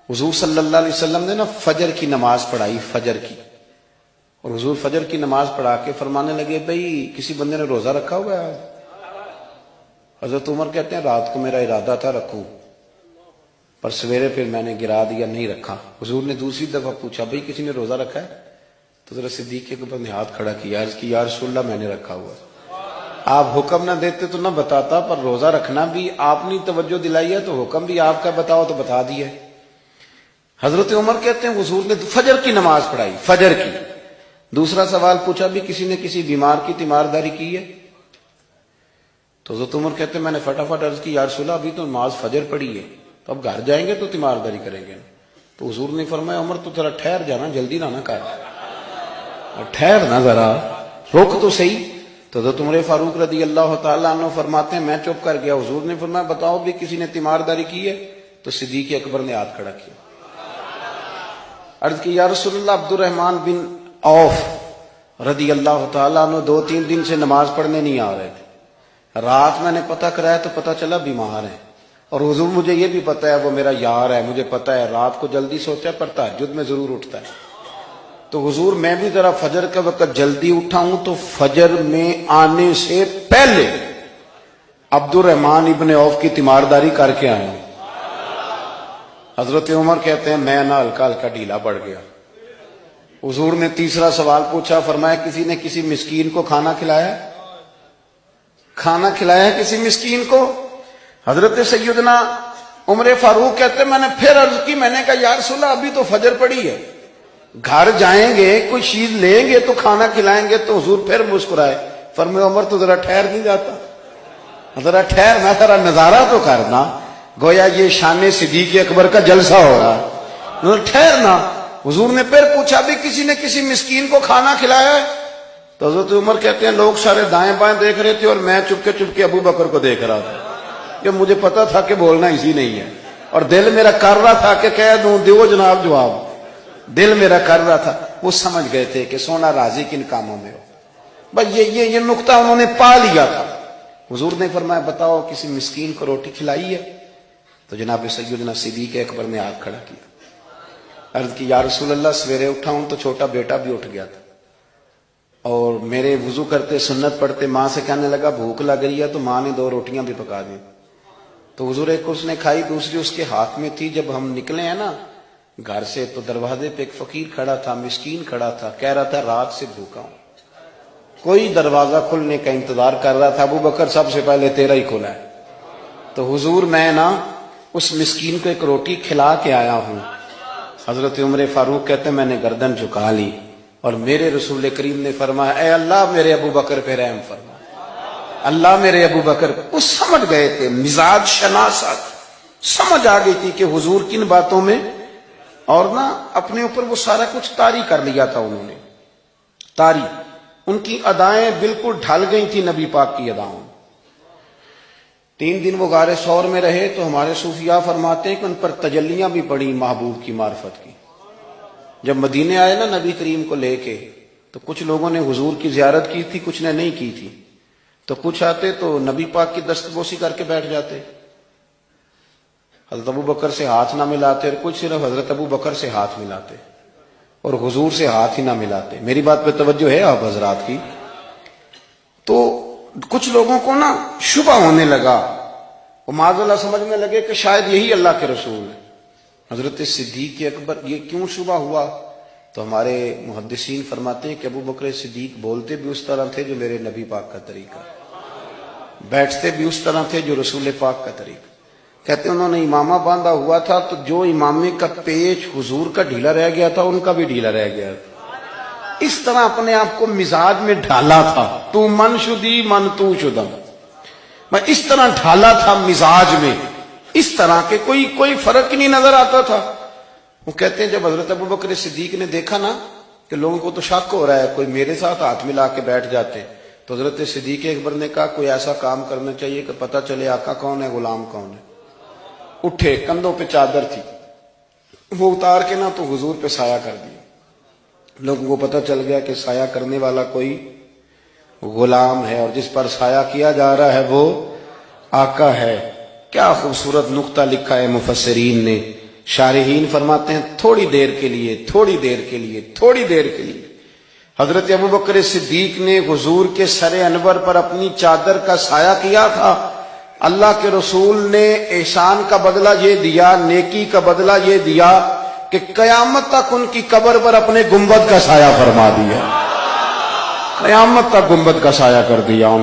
حضور صلی اللہ علیہ وسلم نے نا فجر کی نماز پڑھائی، فجر کی، اور حضور فجر کی نماز پڑھا کے فرمانے لگے بھئی کسی بندے نے روزہ رکھا ہوا ہے؟ حضرت عمر کہتے ہیں رات کو میرا ارادہ تھا رکھوں، پر سویرے پھر میں نے گرا دیا، نہیں رکھا۔ حضور نے دوسری دفعہ پوچھا بھئی کسی نے روزہ رکھا ہے؟ تو حضرت صدیق کے اوپر نے ہاتھ کھڑا کیا، عرض کی یا رسول اللہ میں نے رکھا ہوا۔ آپ حکم نہ دیتے تو نہ بتاتا، پر روزہ رکھنا بھی آپ نے توجہ دلائی ہے تو حکم بھی آپ کا بتاؤ تو بتا دیا۔ حضرت عمر کہتے ہیں حضور نے فجر کی نماز پڑھائی، فجر کی۔ دوسرا سوال پوچھا بھی کسی نے کسی بیمار کی تیمارداری کی ہے؟ تو حضرت عمر کہتے ہیں میں نے فٹافٹ عرض کی یا رسول اللہ ابھی تو نماز فجر پڑھی ہے، تو اب گھر جائیں گے تو تیمارداری کریں گے۔ تو حضور نے فرمایا عمر تو ذرا ٹھہر جانا، جلدی نہ کر، ٹھہر نہ، ذرا رک تو صحیح۔ تو حضرت عمر فاروق رضی اللہ تعالیٰ عنہ فرماتے ہیں میں چپ کر گیا، حضور نے فرمایا بتاؤ بھی کسی نے تیمارداری کی ہے؟ تو صدیق اکبر نے ہاتھ کھڑا کیا، عرض کی یا رسول اللہ عبد الرحمن بن عوف رضی اللہ تعالیٰ عنہ 2-3 دن سے نماز پڑھنے نہیں آ رہے تھے، رات میں نے پتہ کرایا تو پتہ چلا بیمار ہیں، اور حضور مجھے یہ بھی پتہ ہے وہ میرا یار ہے، مجھے پتہ ہے رات کو جلدی سوتا ہے پر تہجد میں ضرور اٹھتا ہے، تو حضور میں بھی ذرا فجر کا وقت جلدی اٹھا ہوں تو فجر میں آنے سے پہلے عبد الرحمن ابن عوف کی تیمارداری کر کے آیا ہوں۔ حضرت عمر کہتے ہیں میں نہ ہلکا ہلکا ڈھیلا پڑ گیا۔ حضور نے تیسرا سوال پوچھا، فرمایا کسی نے کسی مسکین کو کھانا کھلایا؟ کھانا کھلایا کسی مسکین کو؟ حضرت سیدنا عمر فاروق کہتے ہیں میں نے پھر عرض کی، میں نے کہا یا رسول اللہ ابھی تو فجر پڑی ہے، گھر جائیں گے کوئی چیز لیں گے تو کھانا کھلائیں گے۔ تو حضور پھر مسکرائے، فرمایا عمر تو ذرا ٹھہر نہیں جاتا، ذرا ٹھہر نہ، ذرا نظارہ تو کرنا، گویا یہ شان صدیق اکبر کا جلسہ ہو رہا ہے، ٹھہرنا۔ حضور نے پھر پوچھا بھی کسی نے کسی مسکین کو کھانا کھلایا ہے؟ تو حضرت عمر کہتے ہیں لوگ سارے دائیں بائیں دیکھ رہے تھے اور میں چپکے چپکے ابو بکر کو دیکھ رہا تھا، کہ مجھے پتا تھا کہ بولنا اسی نہیں ہے، اور دل میرا کر رہا تھا کہ کہہ دوں دیو جناب جواب، دل میرا کر رہا تھا۔ وہ سمجھ گئے تھے کہ سونا راضی کن کاموں میں ہو، بس یہ نقطہ انہوں نے پا لیا تھا۔ حضور نے فرمایا بتاؤ کسی مسکین کو روٹی کھلائی ہے؟ تو جناب سیدنا صدیق اکبر نے ہاتھ کھڑا کیا، عرض کی یا رسول اللہ سویرے اٹھا ہوں تو چھوٹا بیٹا بھی اٹھ گیا تھا، اور میرے وضو کرتے سنت پڑھتے ماں سے کہنے لگا بھوک لگ رہی ہے، تو ماں نے 2 روٹیاں بھی پکا دی، تو حضور ایک اس نے کھائی دوسری اس کے ہاتھ میں تھی۔ جب ہم نکلے ہیں نا گھر سے تو دروازے پہ ایک فقیر کھڑا تھا، مسکین کھڑا تھا، کہہ رہا تھا رات سے بھوکا ہوں، کوئی دروازہ کھلنے کا انتظار کر رہا تھا، ابو بکر سب سے پہلے تیرا ہی کھلا ہے۔ تو حضور میں نا اس مسکین کو ایک روٹی کھلا کے آیا ہوں۔ حضرت عمر فاروق کہتے ہیں میں نے گردن جھکا لی، اور میرے رسول کریم نے فرمایا اے اللہ میرے ابو بکر پہ رحم فرما، اللہ میرے ابو بکر۔ وہ سمجھ گئے تھے، مزاج شناست سمجھ آ گئی تھی کہ حضور کن باتوں میں، اور نا اپنے اوپر وہ سارا کچھ طاری کر لیا تھا انہوں نے، طاری، ان کی ادائیں بالکل ڈھل گئی تھی نبی پاک کی اداؤں۔ 3 دن وہ غار ثور میں رہے تو ہمارے صوفیاء فرماتے ہیں کہ ان پر تجلیاں بھی پڑی محبوب کی معرفت کی۔ جب مدینے آئے نا نبی کریم کو لے کے، تو کچھ لوگوں نے حضور کی زیارت کی تھی، کچھ نے نہیں کی تھی، تو کچھ آتے تو نبی پاک کی دستبوسی کر کے بیٹھ جاتے، حضرت ابو بکر سے ہاتھ نہ ملاتے، اور کچھ صرف حضرت ابو بکر سے ہاتھ ملاتے اور حضور سے ہاتھ ہی نہ ملاتے۔ میری بات پہ توجہ ہے آپ حضرات کی؟ تو کچھ لوگوں کو نا شبہ ہونے لگا، وہ معاذ اللہ سمجھنے لگے کہ شاید یہی اللہ کے رسول ہے۔ حضرت صدیق اکبر یہ کیوں شبہ ہوا؟ تو ہمارے محدثین فرماتے ہیں کہ ابو بکر صدیق بولتے بھی اس طرح تھے جو میرے نبی پاک کا طریقہ، بیٹھتے بھی اس طرح تھے جو رسول پاک کا طریقہ۔ کہتے ہیں انہوں نے امامہ باندھا ہوا تھا تو جو امامے کا پیچ حضور کا ڈھیلا رہ گیا تھا ان کا بھی ڈھیلا رہ گیا تھا، اس طرح اپنے آپ کو مزاج میں ڈھالا تھا، تو من شدی من تو شدہ، میں اس طرح ڈھالا تھا مزاج میں، اس طرح کے کوئی فرق نہیں نظر آتا تھا۔ وہ کہتے ہیں جب حضرت ابو بکر صدیق نے دیکھا نا کہ لوگوں کو تو شک ہو رہا ہے، کوئی میرے ساتھ ہاتھ ملا کے بیٹھ جاتے، تو حضرت صدیق اکبر نے کہا کوئی ایسا کام کرنا چاہیے کہ پتہ چلے آقا کون ہے غلام کون ہے۔ اٹھے، کندھوں پہ چادر تھی، وہ اتار کے نا تو حضور پہ سایہ کر دیا، لوگوں کو پتہ چل گیا کہ سایہ کرنے والا کوئی غلام ہے، اور جس پر سایہ کیا جا رہا ہے وہ آقا ہے۔ کیا خوبصورت نقطہ لکھا ہے مفسرین نے، شارحین فرماتے ہیں تھوڑی دیر کے لیے، تھوڑی دیر کے لیے، تھوڑی دیر کے لیے حضرت ابوبکر صدیق نے حضور کے سر انور پر اپنی چادر کا سایہ کیا تھا۔ اللہ کے رسول نے احسان کا بدلہ یہ دیا، نیکی کا بدلہ یہ دیا کہ قیامت تک ان کی قبر پر اپنے گنبد کا سایہ فرما دیا، قیامت تک گنبد کا سایہ کر دیا۔